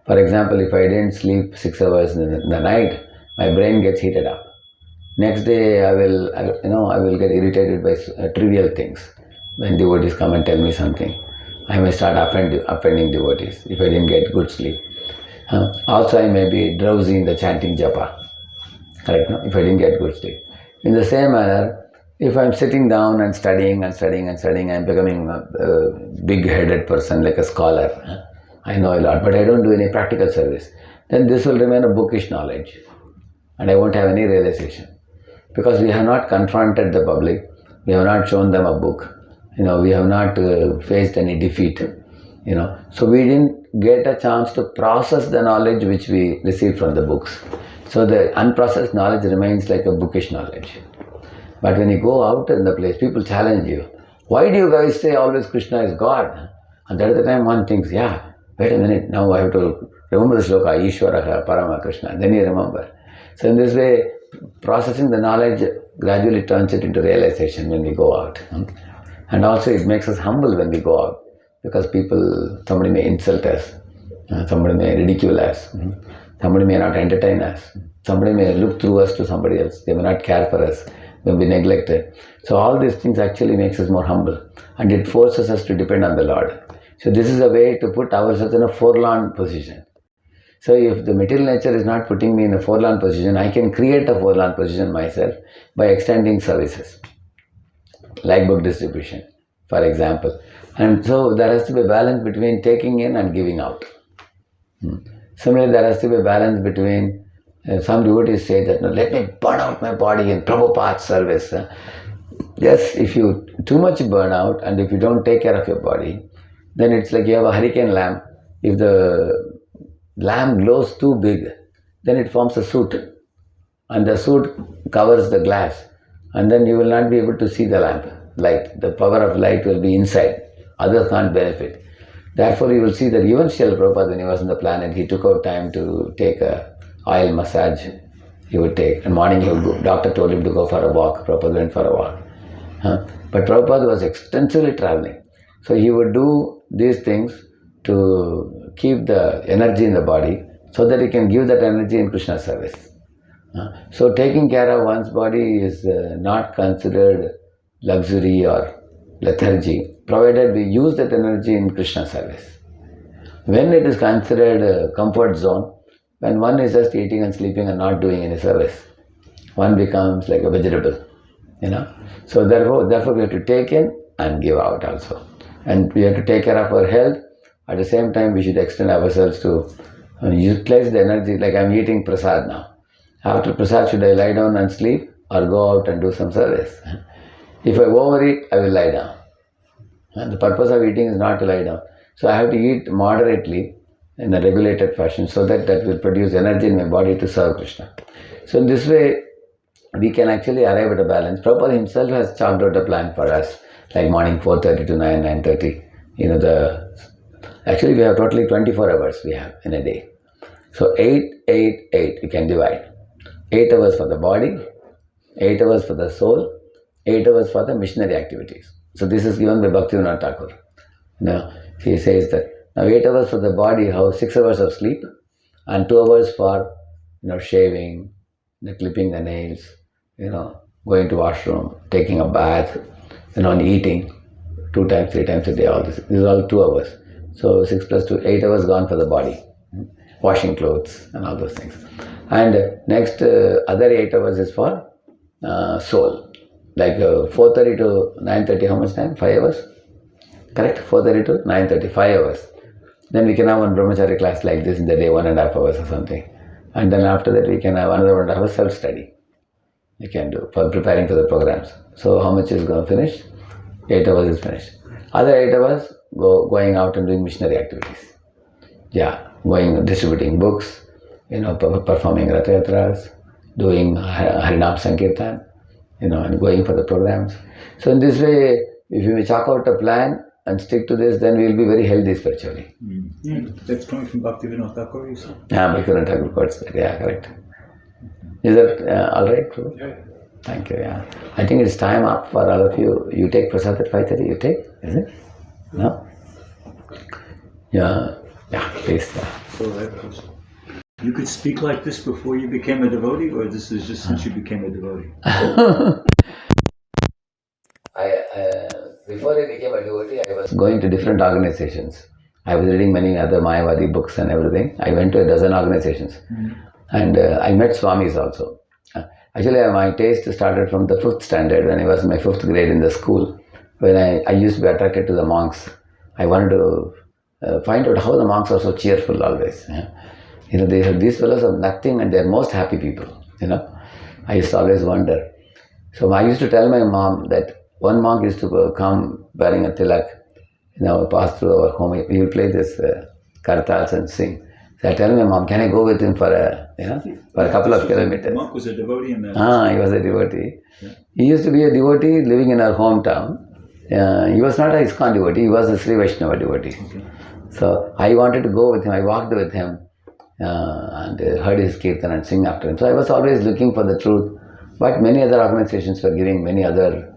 For example, if I didn't sleep 6 hours in the night, my brain gets heated up. Next day, I will get irritated by trivial things. When devotees come and tell me something, I may start offending devotees if I didn't get good sleep. Also, I may be drowsy in the chanting japa. Correct, no? If I didn't get good sleep. In the same manner, if I'm sitting down and studying, I'm becoming a big-headed person like a scholar. I know a lot, but I don't do any practical service. Then this will remain a bookish knowledge, and I won't have any realization. Because we have not confronted the public, we have not shown them a book, we have not faced any defeat, So we didn't get a chance to process the knowledge which we received from the books. So the unprocessed knowledge remains like a bookish knowledge. But when you go out in the place, people challenge you. Why do you guys say always Krishna is God? And that is the time one thinks, yeah, wait a minute, now I have to remember the sloka, Ishwaraha, Parama Krishna. Then you remember. So in this way, processing the knowledge gradually turns it into realization when we go out. And also it makes us humble when we go out, because somebody may insult us, somebody may ridicule us, somebody may not entertain us, somebody may look through us to somebody else, they may not care for us, may be neglected. So all these things actually makes us more humble, and it forces us to depend on the Lord. So this is a way to put ourselves in a forlorn position. So if the material nature is not putting me in a forlorn position, I can create a forlorn position myself by extending services, like book distribution, for example. And so there has to be a balance between taking in and giving out. Similarly, there has to be a balance between, some devotees say that, no, let me burn out my body in Prabhupada's service. Yes, if you too much burn out and if you don't take care of your body, then it's like you have a hurricane lamp. If the lamp glows too big, then it forms a soot, and the soot covers the glass, and then you will not be able to see the lamp light. The power of light will be inside, others can't benefit. Therefore you will see that even Srila Prabhupada, when he was on the planet, he took out time to take a oil massage. He would take, and morning he would go, doctor told him to go for a walk, Prabhupada went for a walk. But Prabhupada was extensively traveling, so he would do these things to keep the energy in the body, so that he can give that energy in Krishna service. So taking care of one's body is not considered luxury or lethargy, provided we use that energy in Krishna service. When it is considered a comfort zone, when one is just eating and sleeping and not doing any service, one becomes like a vegetable, So therefore we have to take in and give out also. And we have to take care of our health. At the same time, we should extend ourselves to utilize the energy, like I'm eating prasad now. After prasad, should I lie down and sleep or go out and do some service? If I overeat, I will lie down. And the purpose of eating is not to lie down. So I have to eat moderately in a regulated fashion, so that will produce energy in my body to serve Krishna. So in this way, we can actually arrive at a balance. Prabhupada himself has chalked out a plan for us, like morning 4:30 to 9:30. Actually we have totally 24 hours we have in a day. So 8, 8, 8 we can divide. 8 hours for the body, 8 hours for the soul, 8 hours for the missionary activities. So this is given by Bhaktivinoda Thakur. He says that now 8 hours for the body, how 6 hours of sleep, and 2 hours for shaving, clipping the nails, going to washroom, taking a bath, and eating 2 times, 3 times a day. All this is all 2 hours. So 6 plus 2, 8 hours gone for the body, washing clothes and all those things. And next other 8 hours is for soul. Like 4:30 to 9:30, how much time? 5 hours? Correct? 4:30 to 9:30, 5 hours. Then we can have one brahmachari class like this in the day, 1.5 hours or something. And then after that we can have another 1.5 hours self-study. You can do for preparing for the programs. So how much is going to finish? 8 hours is finished. Other 8 hours going out and doing missionary activities. Going distributing books, performing Rath Yatras, doing Harinam Sankirtan, and going for the programs. So in this way, if we chalk out a plan and stick to this, then we will be very healthy spiritually. That's coming from Bhaktivinoda Thakur, you said? Bhaktivinoda Thakur quotes that. Yeah, correct. Is that all right? Yeah. Thank you. Yeah, I think it's time up for all of you. You take prasad at 5:30. You take, is it? No. Yeah. Please. So you could speak like this before you became a devotee, or this is just since you became a devotee? Before I became a devotee, I was going to different organizations. I was reading many other Mayavadi books and everything. I went to a dozen organizations. And I met Swamis also. Actually, my taste started from the 5th standard when I was in my 5th grade in the school. When I used to be attracted to the monks. I wanted to find out how the monks are so cheerful always. Yeah? They have, these fellows have nothing and they are most happy people. I used to always wonder. So I used to tell my mom that one monk used to come wearing a tilak, pass through our home. He will play this kartals and sing. So I tell my mom, can I go with him for a couple of kilometers? The monk was a devotee in that. He was a devotee. Yeah. He used to be a devotee living in our hometown. He was not a ISKCON devotee, he was a Sri Vaishnava devotee. Okay. So I wanted to go with him, I walked with him and heard his kirtan and sing after him. So I was always looking for the truth, but many other organizations were giving many other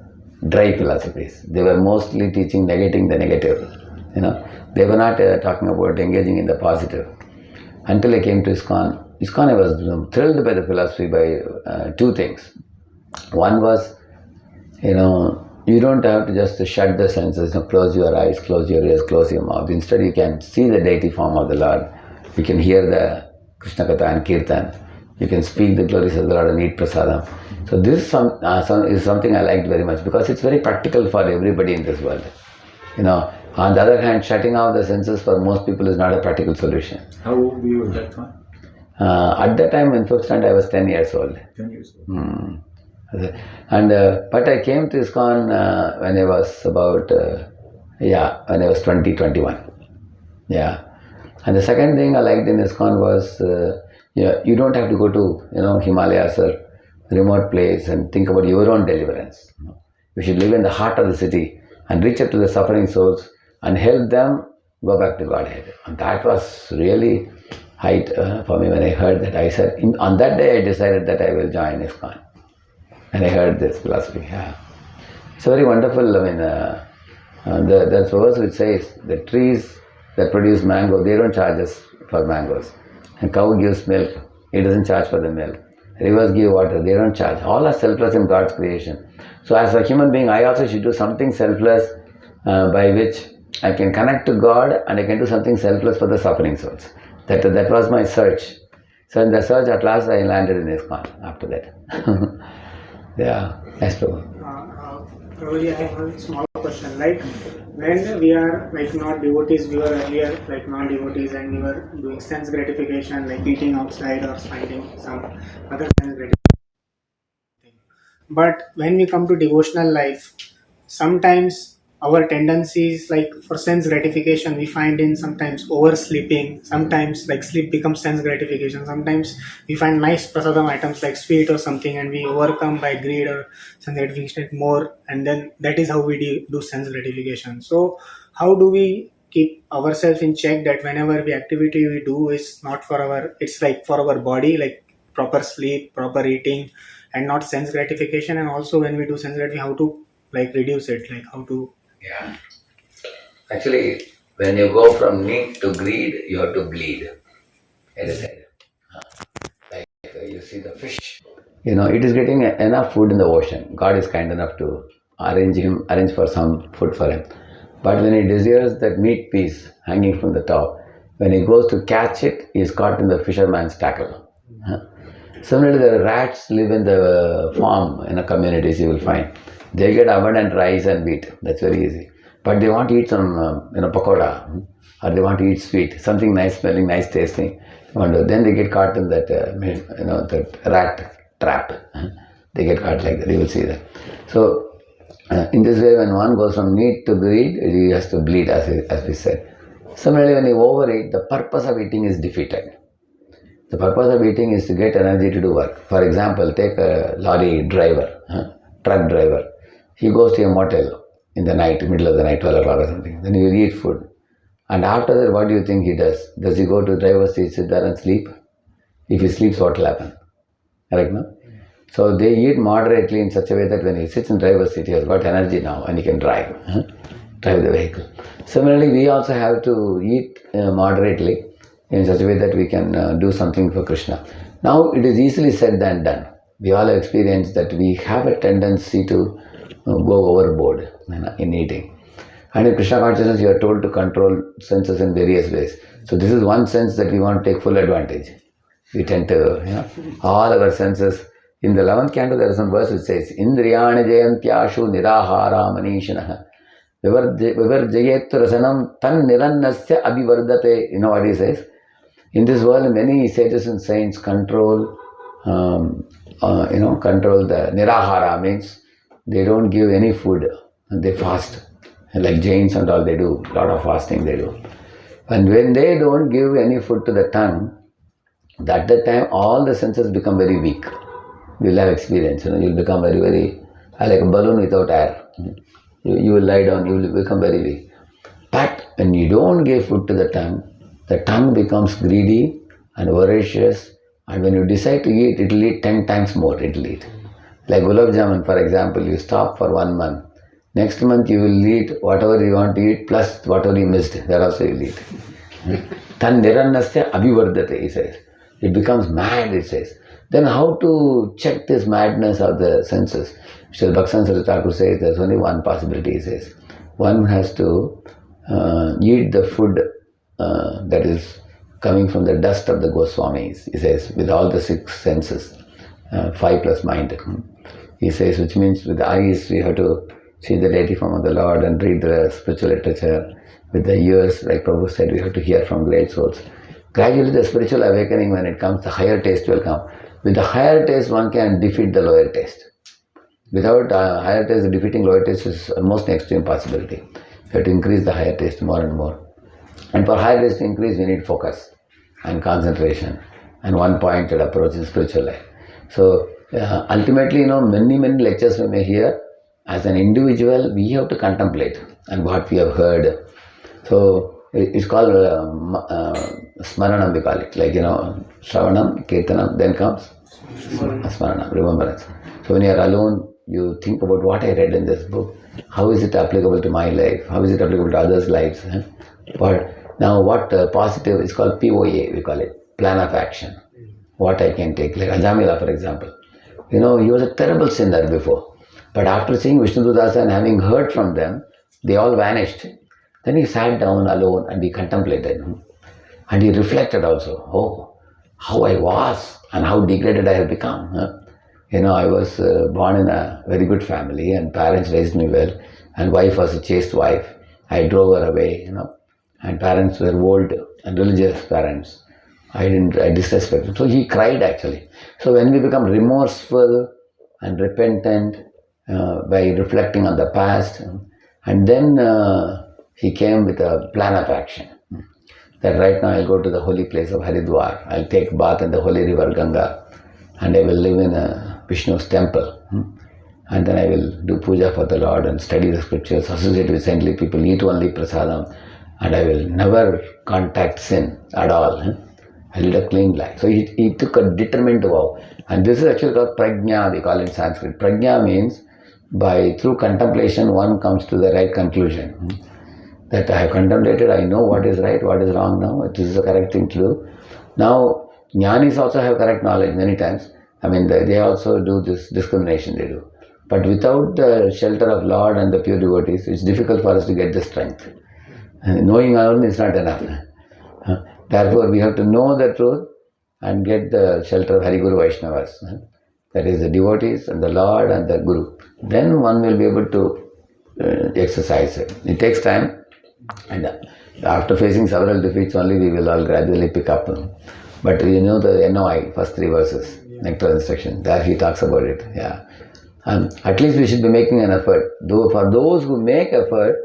dry philosophies. They were mostly teaching negating the negative. They were not talking about engaging in the positive. Until I came to ISKCON. ISKCON, I was thrilled by the philosophy by two things. One was, you don't have to just shut the senses, close your eyes, close your ears, close your mouth. Instead, you can see the deity form of the Lord. You can hear the Krishna Katha and Kirtan. You can speak the glories of the Lord and eat prasadam. So this is something I liked very much because it's very practical for everybody in this world. On the other hand, shutting off the senses for most people is not a practical solution. How old were you at that time? At that time in 5th standard, I was 10 years old. 10 years old. But I came to ISKCON when I was about, when I was 20, 21. Yeah. And the second thing I liked in ISKCON was, you don't have to go to, Himalayas or remote place and think about your own deliverance. You should live in the heart of the city and reach out to the suffering souls and help them go back to Godhead. And that was really height for me when I heard that. I said, on that day I decided that I will join ISKCON. And I heard this philosophy. Yeah. It's very wonderful. There's a verse which says, the trees that produce mango, they don't charge us for mangoes. And cow gives milk, it doesn't charge for the milk. Rivers give water, they don't charge. All are selfless in God's creation. So as a human being, I also should do something selfless by which I can connect to God and I can do something selfless for the suffering souls. That was my search. So in the search, at last I landed in ISKCON after that. Yeah, yes, Prabhu. Prabhuji, I have a small question. Like, when we are not devotees, we were earlier non-devotees and we were doing sense gratification, like eating outside or finding some other sense gratification. But when we come to devotional life, sometimes our tendencies for sense gratification we find in sometimes oversleeping, sometimes sleep becomes sense gratification, sometimes we find nice prasadam items like sweet or something and we overcome by greed or sense gratification more, and then that is how we do sense gratification. So how do we keep ourselves in check that whenever the activity we do is not for it's for our body, like proper sleep, proper eating and not sense gratification, and also when we do sense gratification, how to reduce it, how to... Yeah. Actually, when you go from need to greed, you have to bleed. Like you see the fish. It is getting enough food in the ocean. God is kind enough to arrange for some food for him. But when he desires that meat piece hanging from the top, when he goes to catch it, he is caught in the fisherman's tackle. Similarly, the rats live in the farm, in a communities you will find. They get abundant rice and wheat. That's very easy. But they want to eat some, pakoda, or they want to eat sweet, something nice smelling, nice tasting. Then they get caught in that, that rat trap. They get caught like that. You will see that. So, in this way, when one goes from need to greed, he has to bleed, as we said. Similarly, when you overeat, the purpose of eating is defeated. The purpose of eating is to get energy to do work. For example, take a lorry driver, truck driver. He goes to a motel in the night, middle of the night, 12 o'clock or something. Then he will eat food. And after that, what do you think he does? Does he go to the driver's seat, sit there and sleep? If he sleeps, what will happen? Correct, no? So they eat moderately in such a way that when he sits in the driver's seat, he has got energy now and he can drive the vehicle. Similarly, we also have to eat moderately in such a way that we can do something for Krishna. Now, it is easily said than done. We all have experienced that we have a tendency to go overboard in eating. And in Krishna consciousness, you are told to control senses in various ways. So this is one sense that we want to take full advantage. We tend to, all our senses. In the 11th canto, there is some verse which says, Indriyani jayantyashu nirahara manishanaha Vivarjayet rasanam tan nirannasya abhivardate. You know what he says? In this world, many sages and saints control control the nirahara, means they don't give any food and they fast. Like Jains and all, they do a lot of fasting they do. And when they don't give any food to the tongue, at that time all the senses become very weak. You'll have experience, you'll become very, very like a balloon without air. You will lie down, you will become very weak. But when you don't give food to the tongue becomes greedy and voracious, and when you decide to eat, it will eat 10 times more, it will eat. Like gulab jamun, for example, you stop for 1 month. Next month you will eat whatever you want to eat plus whatever you missed, that also you will eat. Tan nirannasya abhivardate, he says. It becomes mad, it says. Then how to check this madness of the senses? Srila Bhaksan Saraswati Thakur says there's only one possibility, he says. One has to eat the food that is coming from the dust of the Goswamis, he says, with all the 6 senses, 5 plus mind. He says, which means with the eyes we have to see the deity form of the Lord and read the spiritual literature. With the ears, like Prabhu said, we have to hear from great souls. Gradually the spiritual awakening, when it comes, the higher taste will come. With the higher taste, one can defeat the lower taste. Without higher taste, defeating lower taste is almost next to impossibility. You have to increase the higher taste more and more. And for higher taste to increase, we need focus and concentration and one-pointed approach in spiritual life. So ultimately, many lectures we may hear. As an individual, we have to contemplate and what we have heard. So it's called smaranam, we call it. Like, shravanam, kirtanam, then comes smaranam, remembrance. So when you are alone, you think about what I read in this book. How is it applicable to my life? How is it applicable to others' lives? But now what positive is called POA, we call it, plan of action. What I can take. Like Ajamila, for example. He was a terrible sinner before. But after seeing Vishnu Dudasa and having heard from them, they all vanished. Then he sat down alone and he contemplated. And he reflected also, how I was and how degraded I have become. I was born in a very good family and parents raised me well. And wife was a chaste wife. I drove her away, And parents were old and religious parents. I disrespected. So he cried actually. So when we become remorseful and repentant, by reflecting on the past, and then he came with a plan of action. That right now I'll go to the holy place of Haridwar, I'll take bath in the holy river Ganga, and I will live in Vishnu's temple, and then I will do puja for the Lord and study the scriptures, associate with saintly people, eat only prasadam, and I will never contact sin at all. I lead a clean life. So he took a determined vow, and this is actually called prajna, we call it in Sanskrit. Prajna means through contemplation one comes to the right conclusion. That I have contemplated, I know what is right, what is wrong now, this is the correct thing to do. Now, jnanis also have correct knowledge many times. They also do this discrimination, they do. But without the shelter of Lord and the pure devotees, it's difficult for us to get the strength. Knowing alone is not enough. Therefore, we have to know the truth and get the shelter of Hari Guru Vaishnavas. That is the devotees and the Lord and the Guru. Then one will be able to exercise it. It takes time, and after facing several defeats only we will all gradually pick up. But the NOI, first 3 verses, Nectar Instruction, there he talks about it. At least we should be making an effort. Though for those who make effort,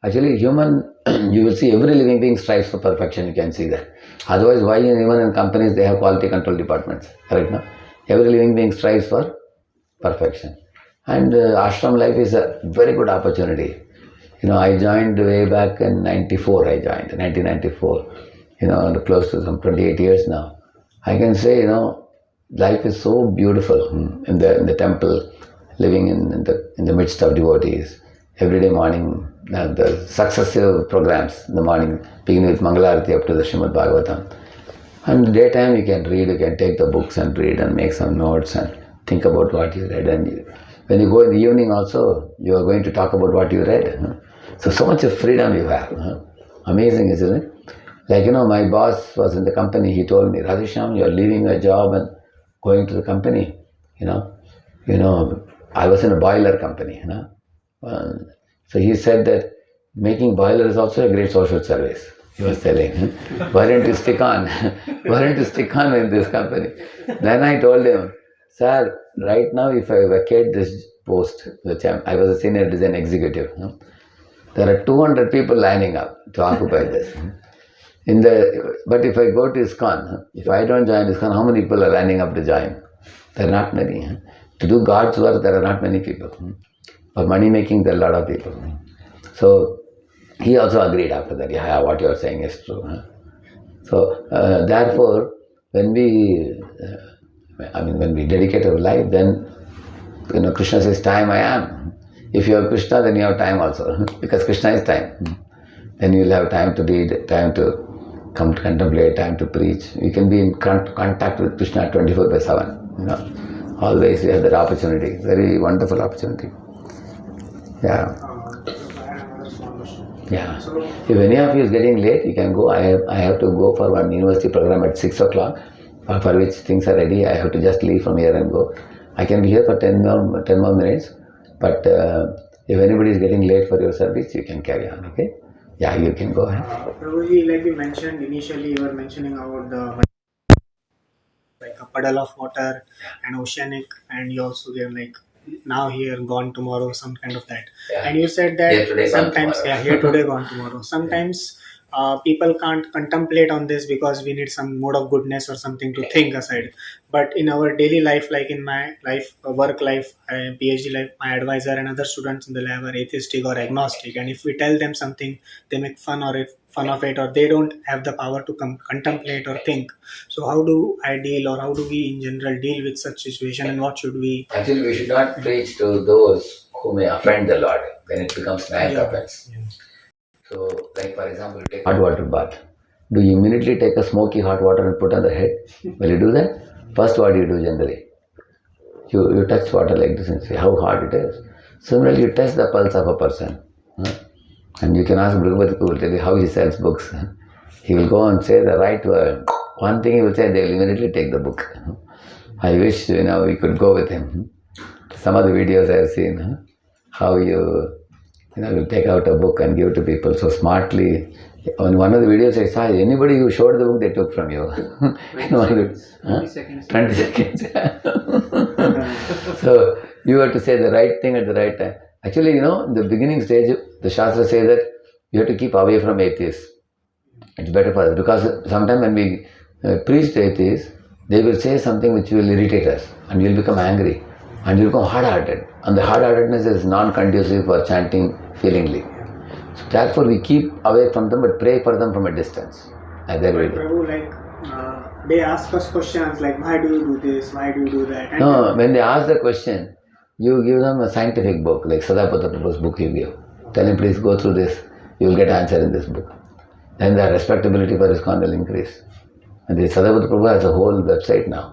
actually human, you will see every living being strives for perfection, you can see that. Otherwise, why even in companies they have quality control departments, correct? No? Every living being strives for perfection. And ashram life is a very good opportunity. I joined way back in 1994, close to some 28 years now. I can say, life is so beautiful in the temple, living in the midst of devotees. Every day morning, the successive programs in the morning, beginning with Mangalarati up to the Srimad Bhagavatam. And daytime you can read, you can take the books and read and make some notes and think about what you read. And when you go in the evening also, you are going to talk about what you read. So much of freedom you have. Amazing, isn't it? Like, my boss was in the company, he told me, Radheshyam, you are leaving your job and going to the company. I was in a boiler company, So he said that making boiler is also a great social service. He was telling, why don't you stick on? Why don't you stick on in this company? Then I told him, sir, right now if I vacate this post, which I was a senior design executive, there are 200 people lining up to occupy this. But if I go to ISKCON, if I don't join ISKCON, how many people are lining up to join? There are not many. To do God's work, there are not many people. For money making, there are a lot of people. So he also agreed after that. Yeah, what you are saying is true. So therefore, when we dedicate our life, then Krishna says, "Time I am." If you have Krishna, then you have time also, because Krishna is time. Then you will have time to read, time to come to contemplate, time to preach. You can be in contact with Krishna 24/7. Always you have that opportunity. Very wonderful opportunity. Yeah. Yeah. If any of you is getting late, you can go. I have to go for one university program at 6 o'clock, for which things are ready. I have to just leave from here and go. I can be here for 10 more minutes, but if anybody is getting late for your service, you can carry on, okay? Yeah, you can go ahead. Prabhuji, like you mentioned initially, you were mentioning about the like a puddle of water and oceanic, and you also gave like now here, gone tomorrow, some kind of that. Yeah. And you said that here today, sometimes, here today, gone tomorrow. Sometimes people can't contemplate on this because we need some mode of goodness or something to think aside. But in our daily life, like in my life, work life, PhD life, my advisor and other students in the lab are atheistic or agnostic. And if we tell them something, they make fun of it, or they don't have the power to contemplate or think. So how do I deal, or how do we in general deal with such situation, and what should we? Actually, we should not preach to those who may offend the Lord. Then it becomes nice offense. Yeah. So, like for example, take hot water bath. Do you immediately take a smoky hot water and put on the head? Will you do that? First, what do you do generally? You touch water like this and say how hot it is. Similarly, you test the pulse of a person. And you can ask Bhagavad who will tell you how he sells books. He will go and say the right word. One thing he will say, they will immediately take the book. I wish we could go with him. Some of the videos I have seen, how you take out a book and give it to people so smartly. On one of the videos I saw, anybody who showed the book, they took from you. 20 seconds. 20 seconds. So you have to say the right thing at the right time. Actually, in the beginning stage, the Shastra says that you have to keep away from atheists. It's better for us, because sometimes when we preach to atheists, they will say something which will irritate us, and we will become angry, and we will become hard-hearted. And the hard-heartedness is non-conducive for chanting feelingly. So therefore, we keep away from them, but pray for them from a distance. Prabhu, they ask us questions like, why do you do this? Why do you do that? And no, when they ask the question, you give them a scientific book, like Sadapata Prabhu's book you give. Tell him, please go through this. You will get answer in this book. Then the respectability for ISKCON will increase. And the Sadapata Prabhu has a whole website now.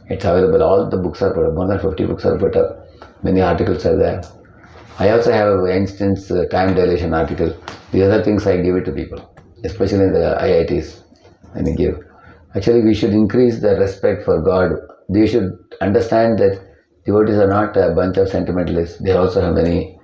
It's available. All the books are put up. More than 50 books are put up. Many articles are there. I also have, for instance, time dilation article. The other things I give it to people, especially in the IITs. When I give. Actually, we should increase the respect for God. They should understand that devotees are not a bunch of sentimentalists. They also have many,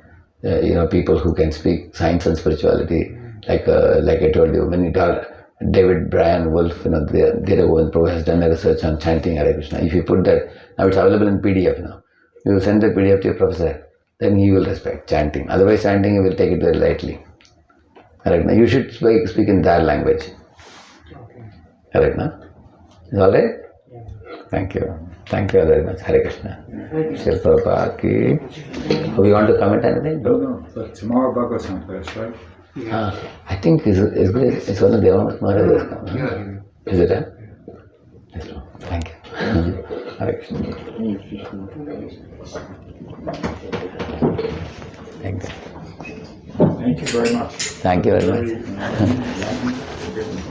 people who can speak science and spirituality. Like I told you, when you talk, David Bryan Wolf, Devotional Prabhu has done a research on chanting Hare Krishna. If you put that, now it's available in PDF now. You send the PDF to your professor, then he will respect chanting. Otherwise, chanting, he will take it very lightly. Correct? Now, you should speak in their language. Correct? Now? Is all right? Thank you. Thank you very much. Hare Krishna. Shri Prabhupada ki. We want to comment anything? No, but tomorrow Bhagavad class, right? I think it's one of the Devotional Maharaj. Is it? Yes, thank you. Hare Krishna. Thank you. Thank you very much. Thank you very much.